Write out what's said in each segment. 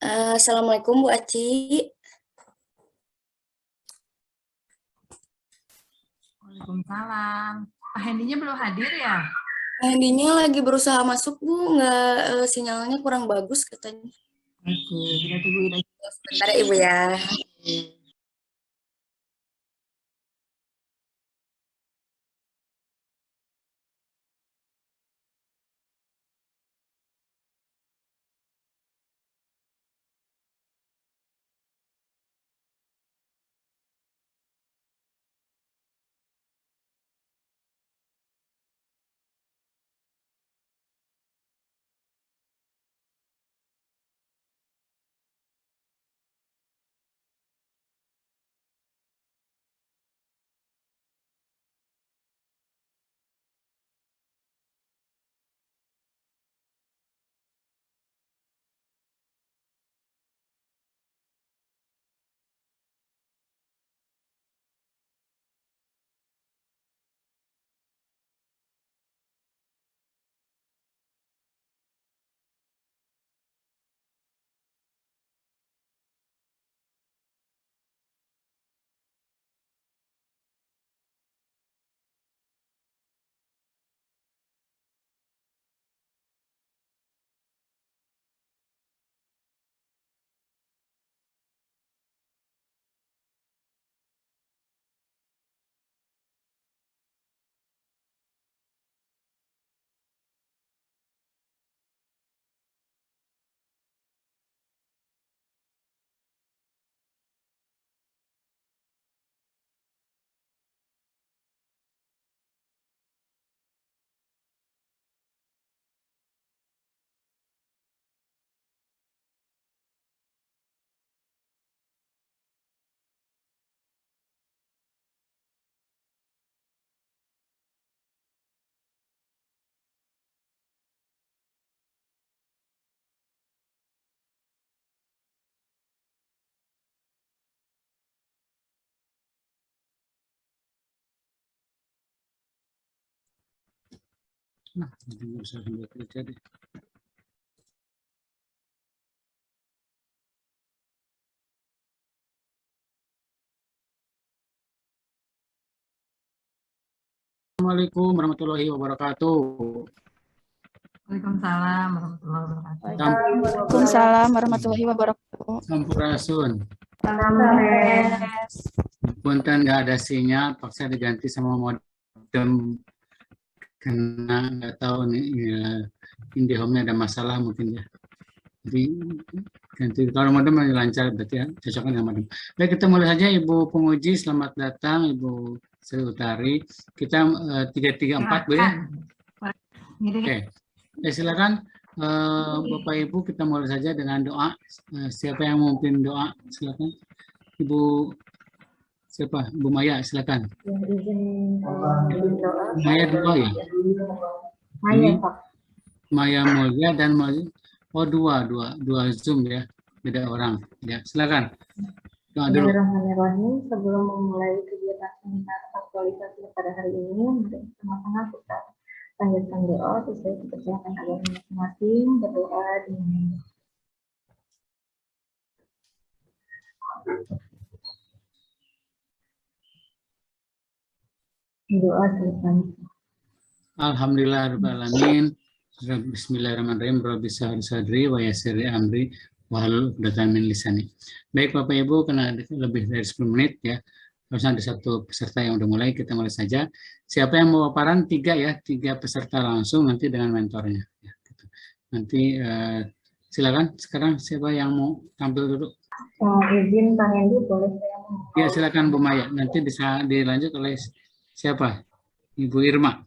Assalamualaikum Bu Aci. Waalaikumsalam. Pak Hendinya belum hadir ya? Handinya lagi berusaha masuk Bu, nggak sinyalnya kurang bagus katanya. Oke, kita tungguin aja. Sebentar ya Ibu ya. Nah, nggak usah sambil kerja deh. Assalamualaikum warahmatullahi wabarakatuh. Waalaikumsalam warahmatullahi wabarakatuh. Waalaikumsalam warahmatullahi wabarakatuh. Sampurasun. Punten nggak ada sinyal, paksa diganti sama modem karena nggak tahu nih ya, IndiHome-nya ada masalah mungkin ya. Jadi ganti kalau modem masih lancar berarti ya cocoknya dengan modem. Baik, kita mulai saja Ibu penguji, selamat datang Ibu Sri Utari. Kita 334 Bu ya. Oke. Silakan Bapak Ibu, kita mulai saja dengan doa. Siapa yang mau memimpin doa? Silakan. Ibu siapa? Bu Maya, silakan. Maya dua ya? Maya, Pak. Maya Mulia dan Maya. Oh, dua Zoom ya. Beda orang. Ya, silakan. Doa dulu. Bismillahirrahmanirrahim. Sebelum memulai kegiatan seminar aktualisasi pada hari ini, mari sama-sama kita lanjutkan doa sesuai kepercayaan agama masing-masing. Berdoa dengan doa selesai. Alhamdulillahirrahmanirrahim. Bismillahirrahmanirrahim. Rabbi sadri wa yassir amri wahlul 'uqdatam min lisani. Baik Bapak Ibu, karena lebih dari 10 menit ya. Harus ada satu peserta yang udah mulai, kita mulai saja. Siapa yang mau paparan? 3 ya, 3 peserta langsung nanti dengan mentornya. Ya, gitu. Nanti silakan sekarang siapa yang mau tampil dulu? Izin Pak Hendi, boleh saya mau? Ya silakan Bu Maya. Nanti bisa dilanjut oleh siapa? Ibu Irma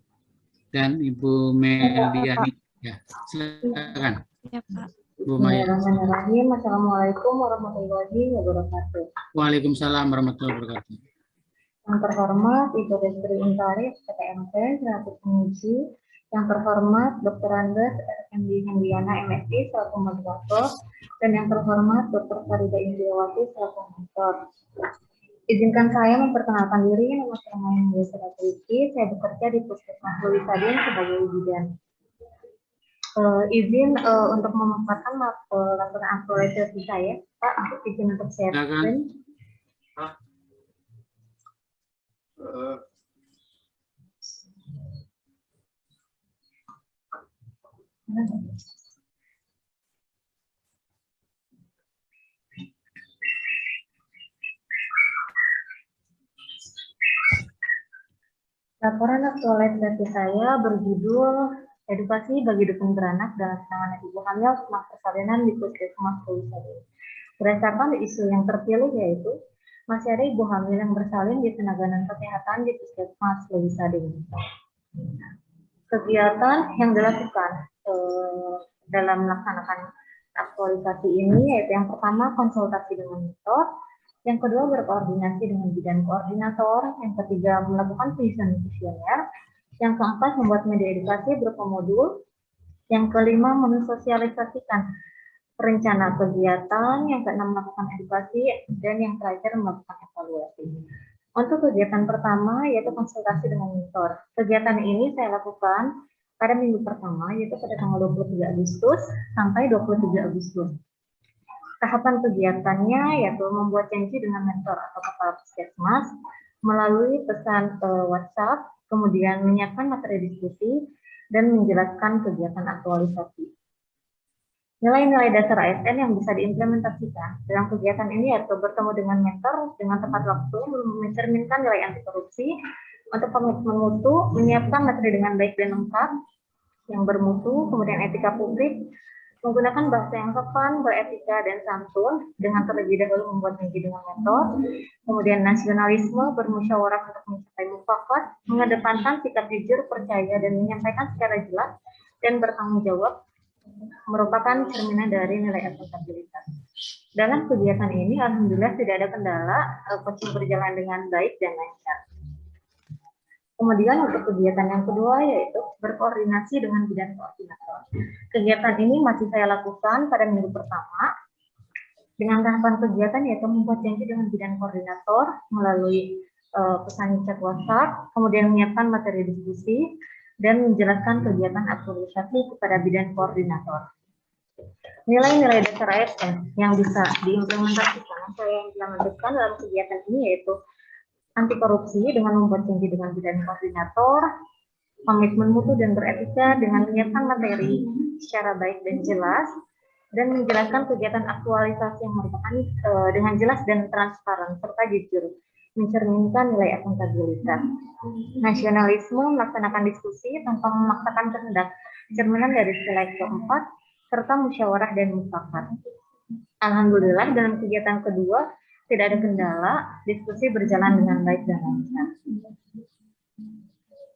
dan Ibu Meliani. Ya, silakan. Ya, Pak. Bu Maya. Bismillahirrahmanirrahim. Assalamualaikum warahmatullahi wabarakatuh. Waalaikumsalam warahmatullahi wabarakatuh. Yang terhormat Ibu Sri Utari, PTMP, selaku penguji. Yang terhormat Dr. Andes, RMD Hendiana, MSI, selaku moderator. Dan yang terhormat Dr. Farida Indriawati, selaku mentor. Izinkan saya memperkenalkan diri, nama saya Mayang Desra Triki. Saya bekerja di Puskesmas Luwisadin sebagai bidan. Izin untuk memaparkan laporan aktualisasi saya. Pak, izin untuk share screen. Laporan aktualisasi saya berjudul Edukasi bagi Dukun Beranak dalam Penanganan Ibu Hamil setelah persalinan di Puskesmas Lewi Sading. Berdasarkan isu yang terpilih yaitu masih ada ibu hamil yang bersalin di tenaga kesehatan di Puskesmas Lewi Sading. Kegiatan yang dilakukan dalam melaksanakan aktualisasi ini yaitu yang pertama konsultasi dengan mentor, yang kedua berkoordinasi dengan bidan koordinator, yang ketiga melakukan penyusunan kuesioner, yang keempat membuat media edukasi berupa modul, yang kelima mensosialisasikan rencana kegiatan, yang keenam melakukan edukasi, dan yang terakhir melakukan evaluasi. Untuk kegiatan pertama yaitu konsultasi dengan mentor. Kegiatan ini saya lakukan pada minggu pertama yaitu pada tanggal 23 Agustus sampai 27 Agustus. Tahapan kegiatannya yaitu membuat janji dengan mentor atau kepala puskesmas melalui pesan WhatsApp, kemudian menyiapkan materi diskusi, dan menjelaskan kegiatan aktualisasi. Nilai-nilai dasar ASN yang bisa diimplementasikan dalam kegiatan ini yaitu bertemu dengan mentor dengan tepat waktu, mencerminkan nilai anti korupsi, untuk komitmen mutu, menyiapkan materi dengan baik dan lengkap, yang bermutu, kemudian etika publik, menggunakan bahasa yang sopan, beretika, dan santun, dengan terlebih dahulu membuat janji dengan mentor, kemudian nasionalisme, bermusyawarah untuk mencapai mufakat, mengedepankan sikap jujur, percaya, dan menyampaikan secara jelas dan bertanggung jawab, merupakan cerminan dari nilai akuntabilitas. Dalam kegiatan ini, alhamdulillah tidak ada kendala, coaching berjalan dengan baik dan lancar. Kemudian untuk kegiatan yang kedua yaitu berkoordinasi dengan bidan koordinator. Kegiatan ini masih saya lakukan pada minggu pertama dengan tahapan kegiatan yaitu membuat janji dengan bidan koordinator melalui pesan chat WhatsApp, kemudian menyiapkan materi diskusi dan menjelaskan kegiatan aktualisasi kepada bidan koordinator. Nilai-nilai dasar ASN yang bisa diimplementasikan, saya implementasikan dalam kegiatan ini yaitu anti korupsi dengan membuat janji dengan bidan koordinator, komitmen mutu dan beretika dengan menyiapkan materi secara baik dan jelas, dan menjelaskan kegiatan aktualisasi yang merupakan dengan jelas dan transparan serta jujur, mencerminkan nilai akuntabilitas. Nasionalisme melaksanakan diskusi tanpa memaksakan kehendak, cerminan dari nilai keempat, serta musyawarah dan mufakat. Alhamdulillah dalam kegiatan kedua tidak ada kendala, diskusi berjalan dengan baik dan lancar.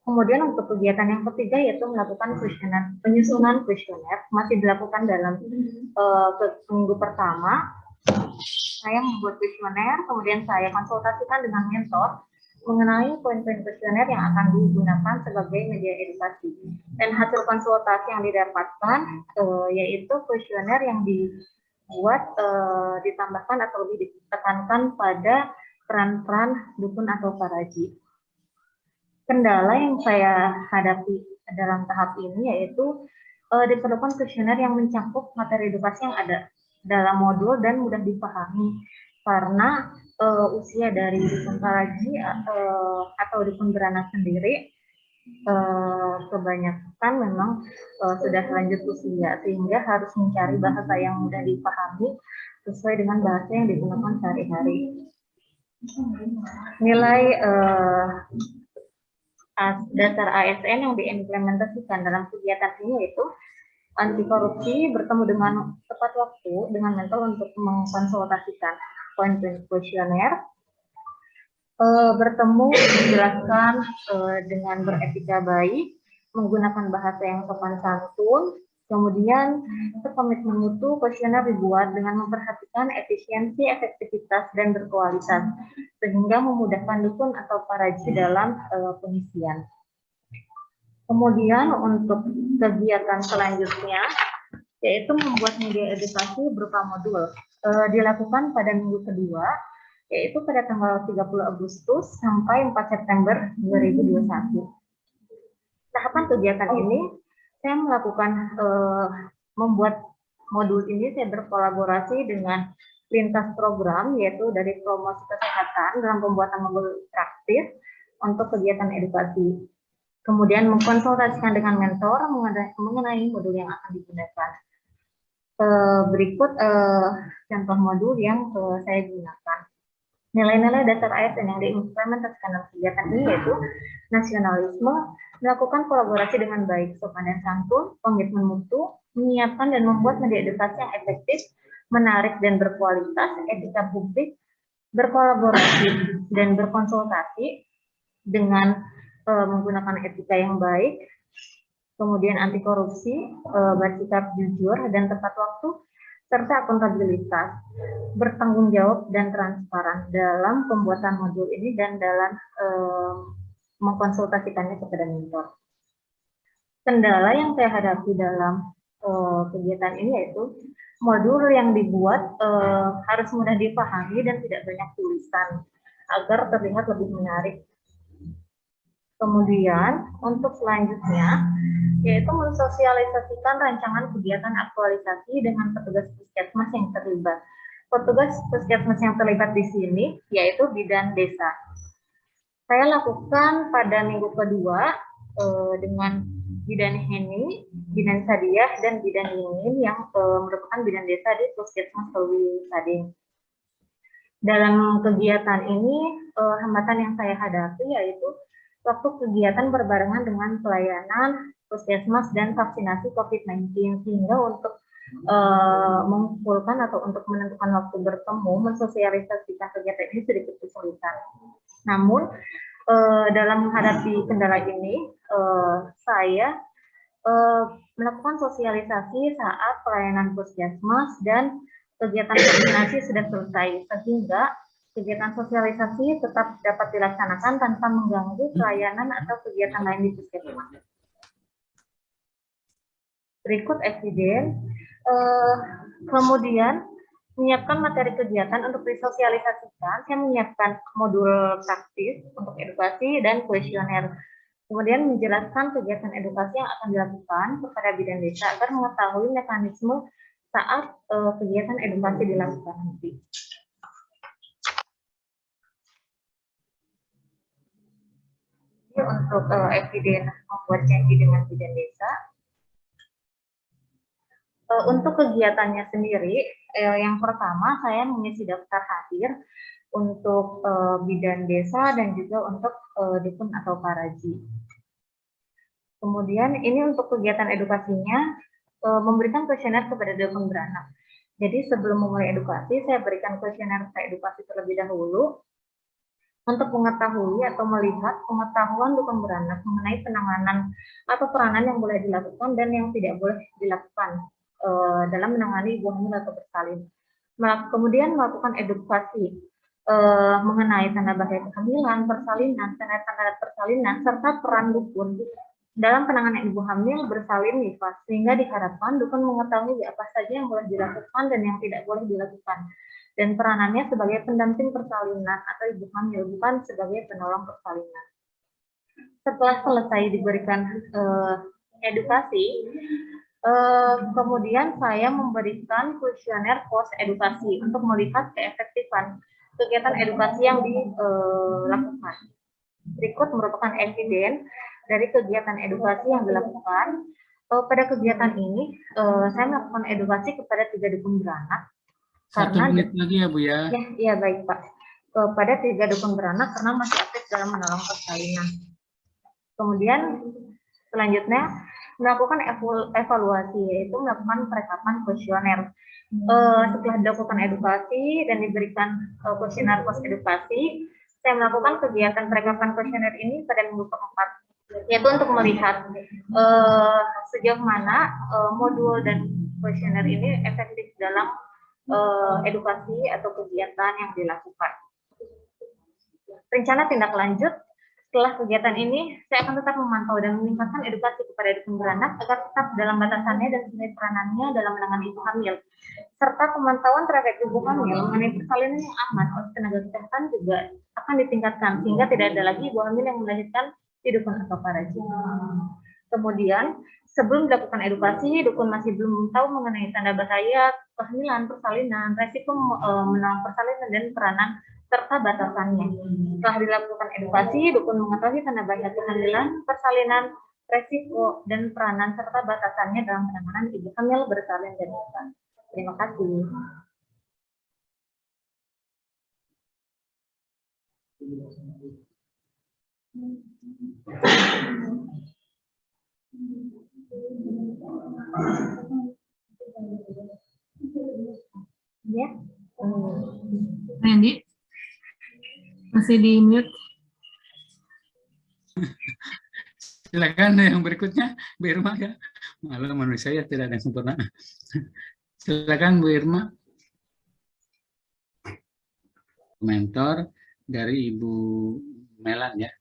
Kemudian untuk kegiatan yang ketiga yaitu melakukan kuesioner, penyusunan kuesioner masih dilakukan dalam minggu pertama. Saya membuat kuesioner, kemudian saya konsultasikan dengan mentor mengenai poin-poin kuesioner yang akan digunakan sebagai media edukasi. Dan hasil konsultasi yang didapatkan yaitu kuesioner yang dibuat ditambahkan atau lebih ditekankan pada peran-peran dukun atau paraji. Kendala yang saya hadapi dalam tahap ini yaitu diperlukan kuesioner yang mencakup materi edukasi yang ada dalam modul dan mudah dipahami karena usia dari dukun paraji atau dukun beranak sendiri kebanyakan memang sudah lanjut usia sehingga harus mencari bahasa yang mudah dipahami sesuai dengan bahasa yang digunakan sehari-hari. Nilai dasar ASN yang diimplementasikan dalam kegiatan ini yaitu anti korupsi, bertemu dengan tepat waktu dengan mentor untuk mengkonsultasikan poin-poin kuesioner, bertemu menjelaskan dengan beretika baik, menggunakan bahasa yang sopan santun, kemudian komitmen mutu kuesioner dibuat dengan memperhatikan efisiensi, efektivitas, dan berkualitas, sehingga memudahkan dukun atau paraji dalam pengisian. Kemudian untuk kegiatan selanjutnya, yaitu membuat media edukasi berupa modul, dilakukan pada minggu kedua, yaitu pada tanggal 30 Agustus sampai 4 September 2021. Tahapan kegiatan ini saya melakukan membuat modul ini, saya berkolaborasi dengan lintas program, yaitu dari promosi kesehatan dalam pembuatan modul praktis untuk kegiatan edukasi. Kemudian mengkonsultasikan dengan mentor mengenai modul yang akan digunakan. Berikut contoh modul yang saya gunakan. Nilai-nilai dasar ASN yang diimplementasikan dalam kegiatan ini yaitu nasionalisme, melakukan kolaborasi dengan baik, sopan dan santun, komitmen mutu, menyiapkan dan membuat media edukasi yang efektif, menarik dan berkualitas, etika publik, berkolaborasi dan berkonsultasi dengan menggunakan etika yang baik, kemudian anti korupsi, bersikap jujur dan tepat waktu, serta akuntabilitas, bertanggung jawab dan transparan dalam pembuatan modul ini dan dalam mengkonsultasikannya kepada mentor. Kendala yang saya hadapi dalam kegiatan ini yaitu modul yang dibuat harus mudah dipahami dan tidak banyak tulisan agar terlihat lebih menarik. Kemudian untuk selanjutnya yaitu mensosialisasikan rancangan kegiatan aktualisasi dengan petugas puskesmas yang terlibat. Petugas puskesmas yang terlibat di sini yaitu bidan desa. Saya lakukan pada minggu kedua dengan bidan Heni, bidan Sadiah, dan bidan Yingin yang merupakan bidan desa di puskesmas Lewi Sading. Dalam kegiatan ini hambatan yang saya hadapi yaitu waktu kegiatan berbarengan dengan pelayanan puskesmas dan vaksinasi COVID-19, sehingga untuk mengumpulkan atau untuk menentukan waktu bertemu, mensosialisasikan kegiatan ini sedikit kesulitan. Namun dalam menghadapi kendala ini, saya melakukan sosialisasi saat pelayanan puskesmas dan kegiatan vaksinasi sudah selesai, sehingga kegiatan sosialisasi tetap dapat dilaksanakan tanpa mengganggu pelayanan atau kegiatan lain di puskesmas. Berikut eviden. Kemudian menyiapkan materi kegiatan untuk disosialisasikan. Saya menyiapkan modul praktis untuk edukasi dan kuesioner. Kemudian menjelaskan kegiatan edukasi yang akan dilakukan kepada bidan desa agar mengetahui mekanisme saat kegiatan edukasi dilakukan nanti. Untuk eviden membuat janji dengan bidan desa. Untuk kegiatannya sendiri, yang pertama saya mengisi daftar hadir untuk bidan desa dan juga untuk dukun atau paraji. Kemudian ini untuk kegiatan edukasinya memberikan kuesioner kepada dukun beranak. Jadi sebelum memulai edukasi, saya berikan kuesioner edukasi terlebih dahulu untuk mengetahui atau melihat pengetahuan dukun beranak mengenai penanganan atau peranan yang boleh dilakukan dan yang tidak boleh dilakukan dalam menangani ibu hamil atau bersalin. Kemudian melakukan edukasi mengenai tanda bahaya kehamilan, persalinan, tanda-tanda persalinan, serta peran dukun dalam penanganan ibu hamil, bersalin, nifas, sehingga diharapkan dukun mengetahui apa saja yang boleh dilakukan dan yang tidak boleh dilakukan, dan peranannya sebagai pendamping persalinan atau ibu hamil, bukan sebagai penolong persalinan. Setelah selesai diberikan edukasi, kemudian saya memberikan kuesioner post edukasi untuk melihat keefektifan kegiatan edukasi yang dilakukan. Berikut merupakan eviden dari kegiatan edukasi yang dilakukan. Pada kegiatan ini, saya melakukan edukasi kepada 3 dukun beranak. 1 menit lagi ya Bu ya. Ya baik Pak. Kepada 3 dukun beranak karena masih aktif dalam menolong persalinan. Kemudian selanjutnya melakukan evaluasi, yaitu melakukan perekapan kuesioner. Setelah dilakukan edukasi dan diberikan kuesioner post edukasi, saya melakukan kegiatan perekapan kuesioner ini pada minggu keempat, yaitu untuk melihat sejauh mana modul dan kuesioner ini efektif dalam edukasi atau kegiatan yang dilakukan. Rencana tindak lanjut. Setelah kegiatan ini, saya akan tetap memantau dan meningkatkan edukasi kepada dukun beranak agar tetap dalam batasannya dan sesuai peranannya dalam menangani ibu hamil, serta pemantauan terhadap ibu hamil mengenai persalinan yang aman oleh tenaga kesehatan juga akan ditingkatkan sehingga tidak ada lagi ibu hamil yang melahirkan di dukun atau paraji. Kemudian sebelum dilakukan edukasi, dukun masih belum tahu mengenai tanda bahaya kehamilan, persalinan, resiko menolong persalinan dan peranan serta batasannya. Setelah dilakukan edukasi, dukun mengetahui tanda bahaya kehamilan, persalinan, resiko dan peranan serta batasannya dalam penanganan ibu hamil, bersalin dan infak. Terima kasih. Ya. Randy, masih di mute. Silakan yang berikutnya, Bu Irma ya. Malah menurut saya tidak ada yang sempurna. Silakan Bu Irma. Mentor dari Ibu Melan ya.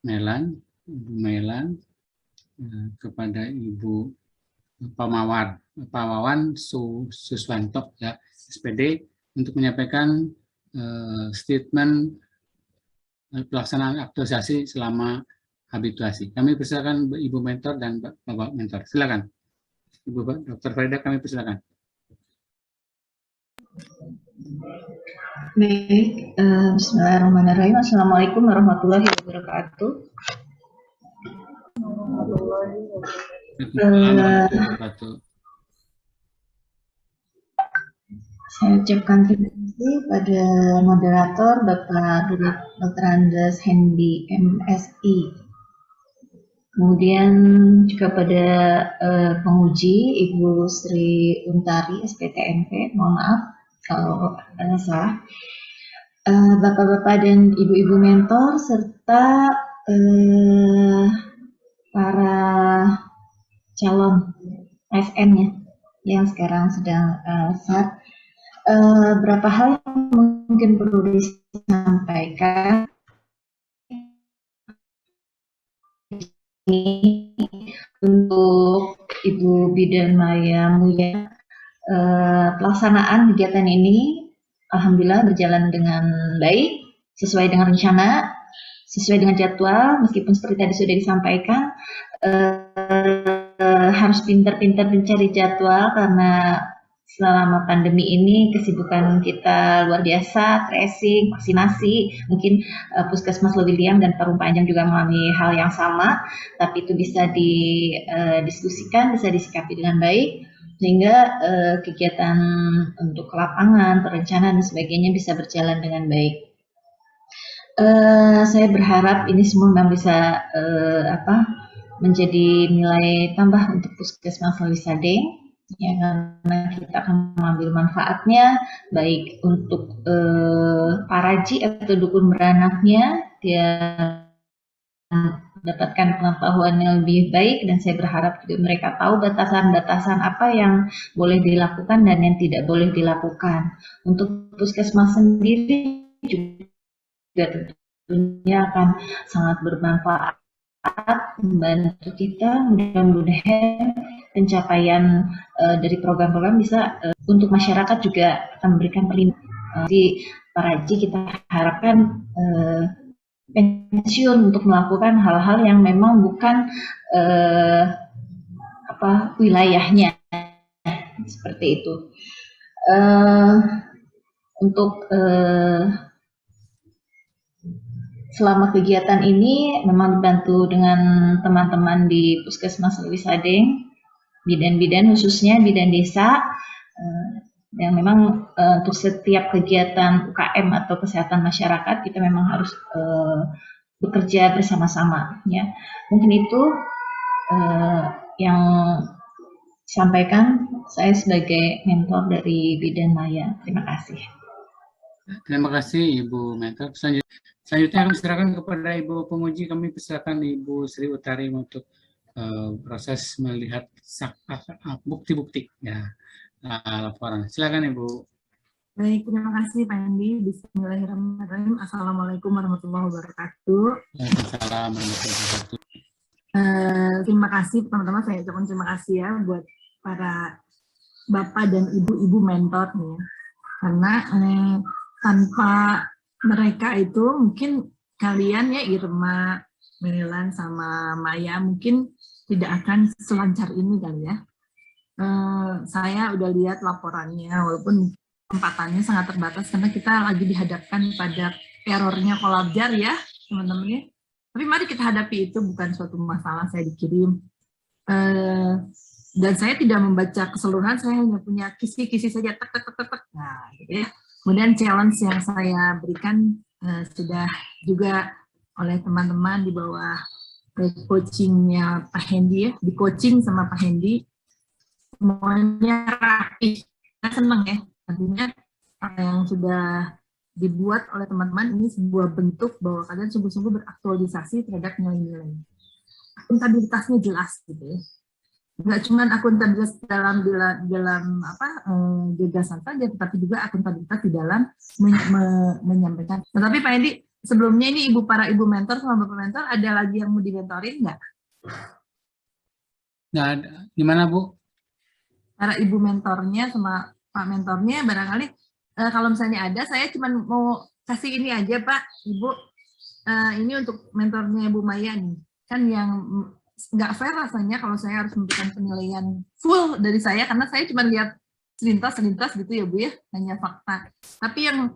Ibu Melan kepada Ibu Pamawan Suswanto ya, SPD, untuk menyampaikan statement pelaksanaan aktualisasi selama habituasi. Kami persilakan Ibu Mentor dan Bapak Mentor. Silakan. Ibu Dr. Farida, kami persilakan. Baik, bismillahirrahmanirrahim. Assalamualaikum warahmatullahi wabarakatuh. Saya ucapkan terima kasih pada moderator Bapak Dr. Andes Hendy MSI. Kemudian juga pada penguji Ibu Sri Untari SPTMP, mohon maaf kalau ada salah. Bapak-bapak dan ibu-ibu mentor serta para calon ASN yang sekarang sedang start. Berapa hal yang mungkin perlu disampaikan untuk Ibu Bidan Maya Muya. Pelaksanaan kegiatan ini alhamdulillah berjalan dengan baik, sesuai dengan rencana, sesuai dengan jadwal. Meskipun seperti tadi sudah disampaikan, harus pintar-pintar mencari jadwal karena selama pandemi ini kesibukan kita luar biasa, tracing, vaksinasi. Mungkin Puskesmas Lewiliang dan Parung Panjang juga mengalami hal yang sama, tapi itu bisa didiskusikan, bisa disikapi dengan baik, sehingga kegiatan untuk lapangan, perencanaan dan sebagainya bisa berjalan dengan baik. Saya berharap ini semua memang bisa menjadi nilai tambah untuk Puskesmas Lewisadeng. Ya, karena kita akan mengambil manfaatnya, baik untuk paraji atau dukun beranaknya, dia mendapatkan pengetahuan yang lebih baik, dan saya berharap juga mereka tahu batasan-batasan apa yang boleh dilakukan dan yang tidak boleh dilakukan. Untuk Puskesmas sendiri juga tentunya akan sangat bermanfaat, membantu kita. Mudah-mudahan pencapaian dari program-program bisa untuk masyarakat juga akan memberikan perlindungan. Di paraji kita harapkan pensiun untuk melakukan hal-hal yang memang bukan wilayahnya, seperti itu. Untuk selama kegiatan ini memang dibantu dengan teman-teman di Puskesmas Lewisadeng, bidan-bidan khususnya bidan desa, yang memang untuk setiap kegiatan UKM atau kesehatan masyarakat kita memang harus bekerja bersama-sama. Ya, mungkin itu yang sampaikan saya sebagai mentor dari Bidan Maya. Terima kasih. Terima kasih Ibu Mentor. Selanjutnya kami serahkan kepada Ibu Penguji. Kami persilakan Ibu Sri Utari untuk proses melihat bukti-bukti ya laporan. Silakan Ibu. Baik, terima kasih Pak Andi. Bismillahirrahmanirrahim. Assalamualaikum warahmatullahi wabarakatuh. Waalaikumsalam warahmatullahi wabarakatuh. Terima kasih teman-teman, saya ucapkan terima kasih ya buat para bapak dan ibu-ibu mentor nih, karena tanpa mereka itu mungkin kalian ya, Irma, Melan sama Maya, mungkin tidak akan selancar ini kali ya. Saya udah lihat laporannya, walaupun kesempatannya sangat terbatas karena kita lagi dihadapkan pada errornya Kolabjar ya, teman-teman ya. Tapi mari kita hadapi itu, bukan suatu masalah saya dikirim. Dan saya tidak membaca keseluruhan, saya hanya punya kisi-kisi saja, tek. Nah, gitu ya. Kemudian challenge yang saya berikan sudah juga oleh teman-teman di bawah coachingnya Pak Hendy ya, di coaching sama Pak Hendy, semuanya rapi. Saya senang ya, artinya apa yang sudah dibuat oleh teman-teman ini sebuah bentuk bahwa kalian sungguh-sungguh beraktualisasi terhadap nilai-nilai. Akuntabilitasnya jelas gitu ya. Nggak cuma akuntabilitas dalam gagasan saja, tetapi juga akuntabilitas di dalam menyampaikan. Tetapi Pak Hendy, sebelumnya ini para ibu mentor sama bapak mentor, ada lagi yang mau dimentorin nggak? Nggak ada. Gimana Bu? Para ibu mentornya sama Pak mentornya barangkali kalau misalnya ada, saya cuma mau kasih ini aja Pak, Ibu, ini untuk mentornya Bu Maya nih, kan yang nggak fair rasanya kalau saya harus memberikan penilaian full dari saya, karena saya cuma lihat selintas gitu ya Bu ya, hanya fakta. Tapi yang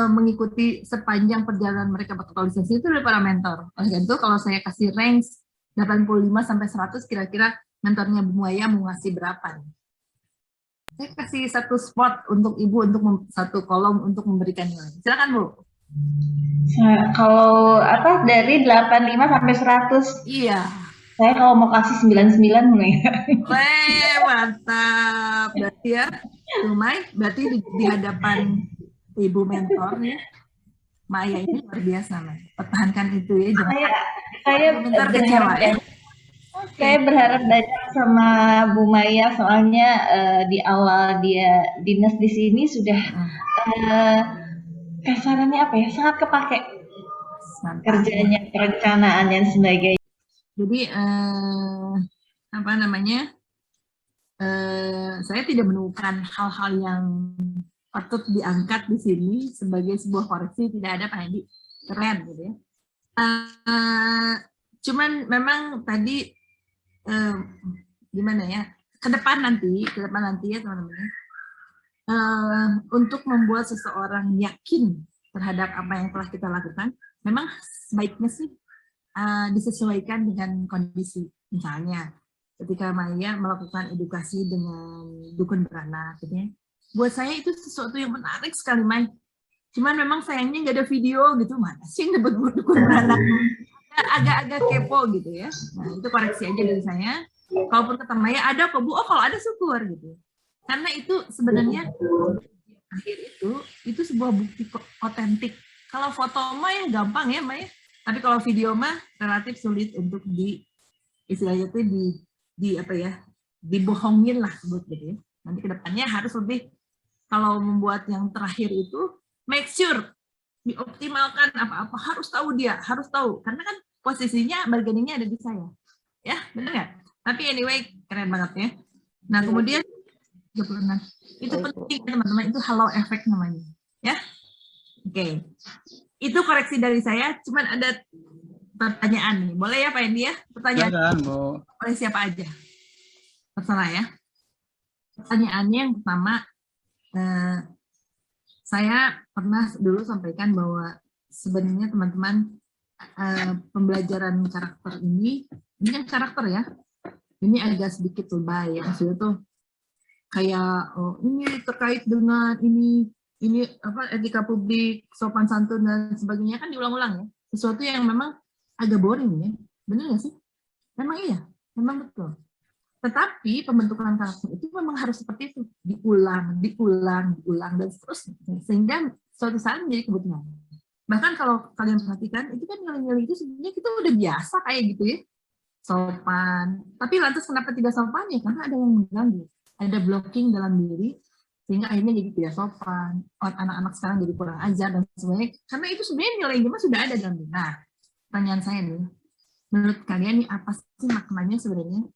mengikuti sepanjang perjalanan mereka beraktualisasi itu adalah para mentor. Oleh karena itu kalau saya kasih range 85 sampai 100, kira-kira mentornya Bu Maya mau ngasih berapa nih? Saya kasih satu spot untuk Ibu, untuk satu kolom untuk memberikan nilai. Silakan Bu. Kalau dari 85 sampai 100. Iya. Saya kalau mau kasih 99 mulai. Weh, mantap. Berarti ya, Lumai, berarti di hadapan Ibu mentor ya, Maya ini luar biasa, Mai. Pertahankan itu ya. Saya berharap ya. Saya berharap banyak sama Bu Maya, soalnya di awal dia dinas di sini sudah kasarannya sangat kepake kerjanya, perencanaan dan sebagainya. Jadi saya tidak menemukan hal-hal yang patut diangkat di sini sebagai sebuah koreksi, tidak ada Pak Hendy. Keren gitu ya. Cuman memang tadi gimana ya, ke depan nanti ya teman-teman, untuk membuat seseorang yakin terhadap apa yang telah kita lakukan, memang sebaiknya sih disesuaikan dengan kondisi. Misalnya ketika Maya melakukan edukasi dengan dukun beranak gitu ya, buat saya itu sesuatu yang menarik sekali, Mai. Cuman memang sayangnya nggak ada video gitu, mana sih yang dapat dukun beranak, agak-agak kepo gitu ya. Nah itu koreksi aja dari saya. Kalaupun kata Maya ada kok Bu, kalau ada syukur gitu. Karena itu sebenarnya akhir itu sebuah bukti otentik. Kalau foto mah ya gampang ya Maya, tapi kalau video mah relatif sulit untuk istilahnya itu dibohongin lah sebut gitu ya. Nanti kedepannya harus lebih, kalau membuat yang terakhir itu make sure dioptimalkan, apa-apa harus tahu, karena kan posisinya bargainingnya ada di saya ya, benar nggak? Tapi anyway keren banget ya. Nah kemudian 36 itu penting teman-teman, itu halo efek namanya ya. Oke. Itu koreksi dari saya, cuman ada pertanyaan nih. Boleh ya Pak Hendy ya? Pertanyaan oleh siapa aja. Terserah ya. Pertanyaannya yang pertama, saya pernah dulu sampaikan bahwa sebenarnya teman-teman pembelajaran karakter ini kan karakter ya. Ini agak sedikit lebay ya. Maksudnya tuh kayak ini terkait dengan ini etika publik, sopan santun dan sebagainya, kan diulang-ulang ya. Sesuatu yang memang agak boring ya. Benar nggak sih? Memang iya, memang betul. Tetapi pembentukan karakter itu memang harus seperti itu, diulang dan seterusnya, sehingga suatu saat menjadi kebutuhan. Bahkan kalau kalian perhatikan, itu kan nilai-nilai itu sebenarnya kita udah biasa kayak gitu ya, sopan. Tapi lantas kenapa tidak sopan ya? Karena ada yang mengganggu, ada blocking dalam diri, sehingga akhirnya jadi tidak sopan. Anak-anak sekarang jadi kurang ajar dan sebagainya. Karena itu sebenarnya nilainya sudah ada dalam diri. Nah, pertanyaan saya nih, menurut kalian nih apa sih maknanya sebenarnya?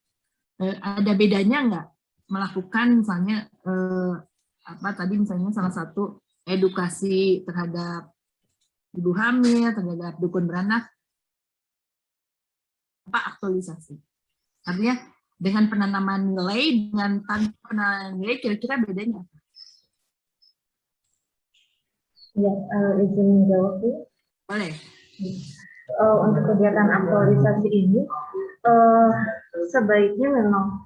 Ada bedanya nggak melakukan misalnya tadi misalnya salah satu edukasi terhadap ibu hamil, terhadap dukun beranak, aktualisasi, Artinya dengan penanaman nilai dengan tanpa penanaman nilai kira-kira bedanya apa? Ya, izin menjawab Bu. Boleh. Untuk kegiatan aktualisasi ini sebaiknya memang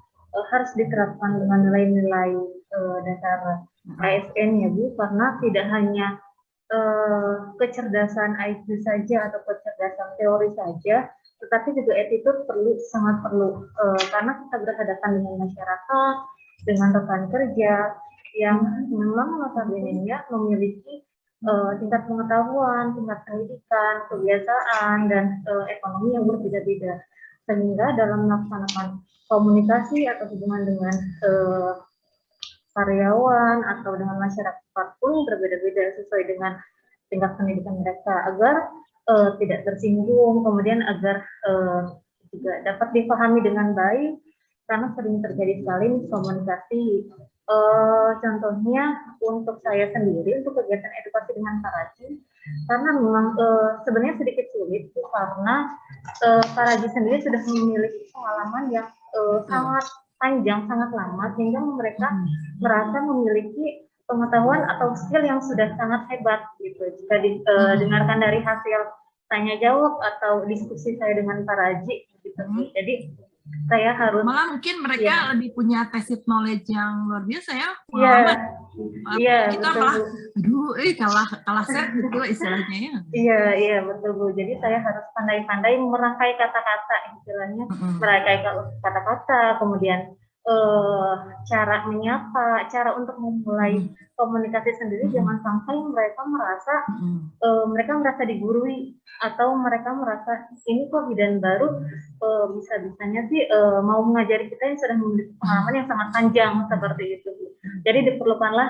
harus diterapkan dengan nilai-nilai dasar ASN ya Bu, karena tidak hanya kecerdasan IQ saja atau kecerdasan teori saja, tetapi juga attitude sangat perlu karena kita berhadapan dengan masyarakat, dengan rekan kerja yang memang notabene-nya memiliki tingkat pengetahuan, tingkat pendidikan, kebiasaan, dan ekonomi yang berbeda-beda. Sehingga dalam melaksanakan komunikasi atau hubungan dengan karyawan atau dengan masyarakat pun berbeda-beda sesuai dengan tingkat pendidikan mereka agar tidak tersinggung, kemudian agar juga dapat dipahami dengan baik karena sering terjadi sekali komunikasi. Contohnya untuk saya sendiri untuk kegiatan edukasi dengan Paraji, karena memang sebenarnya sedikit sulit karena Paraji sendiri sudah memiliki pengalaman yang sangat panjang, sangat lama, sehingga mereka merasa memiliki pengetahuan atau skill yang sudah sangat hebat gitu. Jika dengarkan dari hasil tanya jawab atau diskusi saya dengan Paraji gitu. Jadi saya harus malah mungkin mereka lebih punya tacit knowledge yang luar biasa ya. Kita malah kalah set gitu istilahnya ya. Iya betul Bu. Jadi saya harus pandai-pandai merangkai kata-kata istilahnya, merangkai kata-kata, kemudian cara menyapa, cara untuk memulai komunikasi sendiri, jangan sampai mereka merasa digurui atau mereka merasa ini kok bidan baru bisa-bisanya sih mau mengajari kita yang sudah memiliki pengalaman yang sangat panjang seperti itu. Jadi diperlukanlah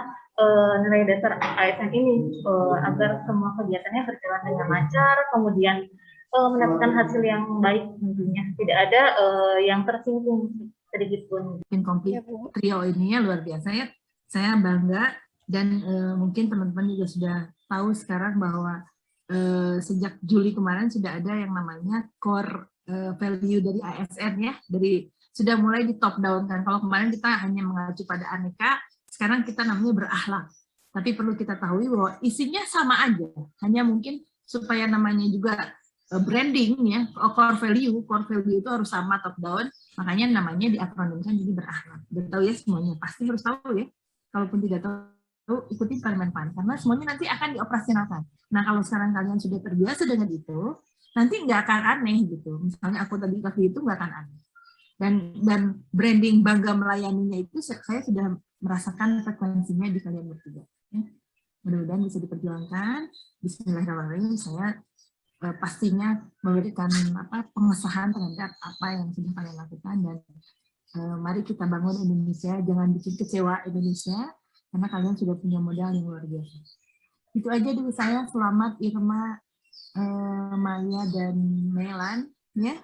nilai dasar ASN ini agar semua kegiatannya berjalan dengan lancar, kemudian mendapatkan hasil yang baik tentunya, tidak ada yang tersinggung sedikit pun. Komplit trio ini ya luar biasa ya. Saya bangga dan mungkin teman-teman juga sudah tahu sekarang bahwa sejak Juli kemarin sudah ada yang namanya core value dari ASN ya, sudah mulai di top down kan. Kalau kemarin kita hanya mengacu pada aneka, sekarang kita namanya berakhlak. Tapi perlu kita tahu bahwa isinya sama aja, hanya mungkin supaya namanya juga branding ya, core value itu harus sama top down, makanya namanya diakronimkan jadi berakhlak. Udah tahu ya semuanya, pasti harus tahu ya. Kalaupun tidak tahu, ikuti Parmenpan karena semuanya nanti akan dioperasionalkan. Nah kalau sekarang kalian sudah terbiasa dengan itu, nanti nggak akan aneh gitu. Misalnya aku tadi kasih itu nggak akan aneh. Dan branding bangga melayaninya itu saya sudah merasakan frekuensinya di kalian bertiga. Ya. Mudah-mudahan bisa diperjuangkan. Bismillahirrahmanirrahim. Saya pastinya memberikan pengesahan terhadap apa yang sudah kalian lakukan dan mari kita bangun Indonesia, jangan bikin kecewa Indonesia karena kalian sudah punya modal yang luar biasa. Itu aja dari saya. Selamat Irma, Maya dan Melan ya.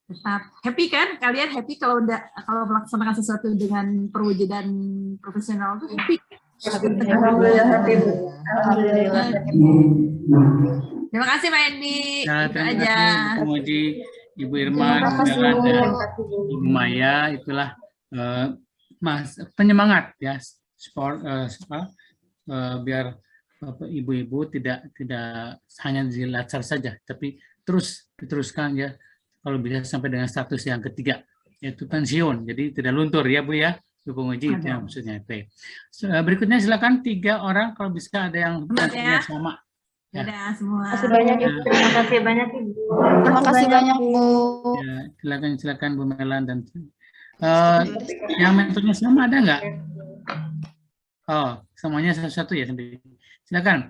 Tetap happy kan? Kalian happy kalau melaksanakan sesuatu dengan perwujudan profesional itu happy. Alhamdulillah happy Bu. Alhamdulillah. Terima kasih Mbak Endi. Terima kasih Bu Moji, Ibu Irma, dan Ibu Maya. Itulah penyemangat ya sport biar ibu-ibu tidak hanya dilacar saja, tapi diteruskan ya kalau bisa sampai dengan status yang ketiga yaitu pensiun. Jadi tidak luntur ya Bu ya. Bu Moji itu yang maksudnya. Berikutnya silakan 3 orang kalau bisa ada yang sama. Ya, semua. Terima kasih banyak Ibu. Terima kasih banyak Ibu. Terima kasih banyak Bu. Ya, silakan Bu Melan dan yang mentornya sama ada nggak? Oh, semuanya satu-satu ya. Silakan.